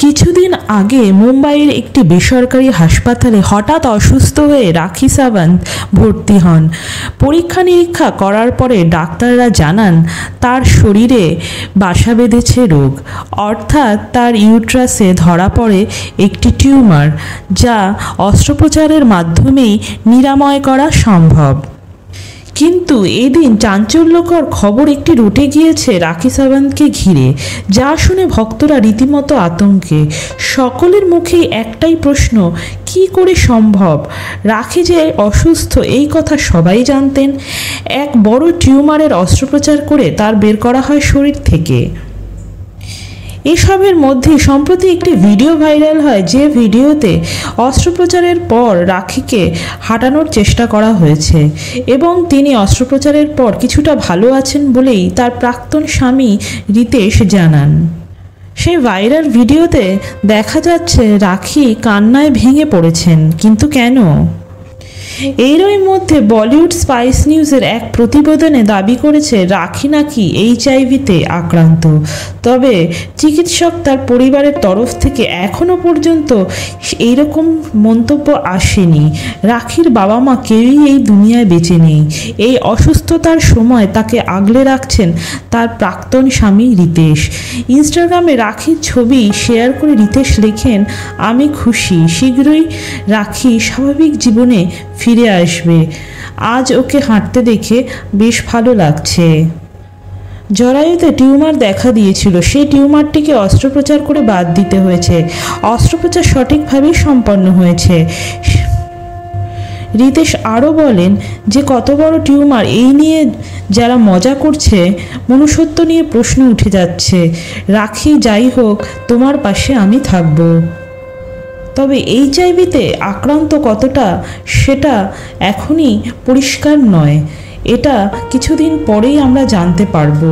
কিছুদিন আগে মুম্বাইয়ের একটি বেসরকারি হাসপাতালে হঠাৎ অসুস্থ হয়ে রাখি সাবন্ত ভর্তি হন। পরীক্ষা নিরীক্ষা করার পরে ডাক্তাররা জানান তার শরীরে বাসা বেঁধেছে রোগ, অর্থাৎ তার ইউট্রাসে ধরা পড়ে একটি টিউমার, যা অস্ত্রোপচারের মাধ্যমেই নিরাময় করা সম্ভব। কিন্তু এদিন চাঞ্চল্যকর খবর একটি রটে গিয়েছে রাখি সাবন্তকে ঘিরে, যা শুনে ভক্তরা রীতিমতো আতঙ্কে। সকলের মুখেই একটাই প্রশ্ন, কি করে সম্ভব? রাখি যে অসুস্থ এই কথা সবাই জানতেন। এক বড় টিউমারের অস্ত্রোপচার করে তার বের করা হয় শরীর থেকে। এসবের মধ্যে সম্প্রতি একটি ভিডিও ভাইরাল হয়, যে ভিডিওতে অস্ত্রোপচারের পর রাখিকে হাঁটানোর চেষ্টা করা হয়েছে এবং তিনি অস্ত্রোপচারের পর কিছুটা ভালো আছেন বলেই তার প্রাক্তন স্বামী রিতেশ জানান। সেই ভাইরাল ভিডিওতে দেখা যাচ্ছে রাখি কান্নায় ভেঙে পড়েছেন, কিন্তু কেন? এরই মধ্যে বলিউড স্পাইস নিউজের এক প্রতিবেদনে দাবি করেছে রাখি নাকি HIV-তে আক্রান্ত। তবে চিকিৎসক তার পরিবারের তরফ থেকে এখনও পর্যন্ত এইরকম মন্তব্য আসেনি। রাখির বাবা মা কেউই এই দুনিয়ায় বেঁচে নেই। এই অসুস্থতার সময় তাকে আগলে রাখছেন তার প্রাক্তন স্বামী রিতেশ। ইনস্টাগ্রামে রাখির ছবি শেয়ার করে রিতেশ লেখেন, আমি খুশি, শীঘ্রই রাখি স্বাভাবিক জীবনে ফিরে আসবে। আজ ওকে হাঁটতে দেখে বেশ ভালো লাগছে। জরায়ুতে টিউমার দেখা দিয়েছিল, সেই টিউমারটিকে অস্ত্রোপচার করে বাদ দিতে হয়েছে। অস্ত্রোপচার সঠিকভাবেই সম্পন্ন হয়েছে। রিতেশ আরও বলেন যে কত বড় টিউমার, এই নিয়ে যারা মজা করছে মনুষ্যত্ব নিয়ে প্রশ্ন উঠে যাচ্ছে। রাখি, যাই হোক, তোমার পাশে আমি থাকব। তবে HIV-তে আক্রান্ত কতটা সেটা এখনই পরিষ্কার নয়, এটা কিছুদিন পরেই আমরা জানতে পারবো।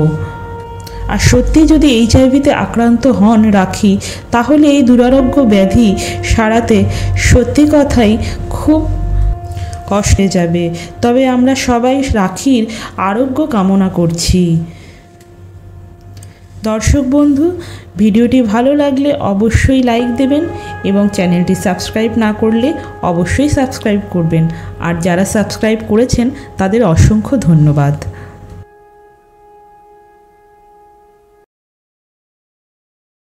আর সত্যি যদি HIV-তে আক্রান্ত হন রাখি, তাহলে এই দুরারোগ্য ব্যাধি সারাতে সত্যি কথাই খুব কষ্টে যাবে। তবে আমরা সবাই রাখির আরোগ্য কামনা করছি। দর্শক বন্ধু, ভিডিওটি ভালো লাগলে অবশ্যই লাইক দেবেন এবং চ্যানেলটি সাবস্ক্রাইব না করলে অবশ্যই সাবস্ক্রাইব করবেন। আর যারা সাবস্ক্রাইব করেছেন তাদের অসংখ্য ধন্যবাদ।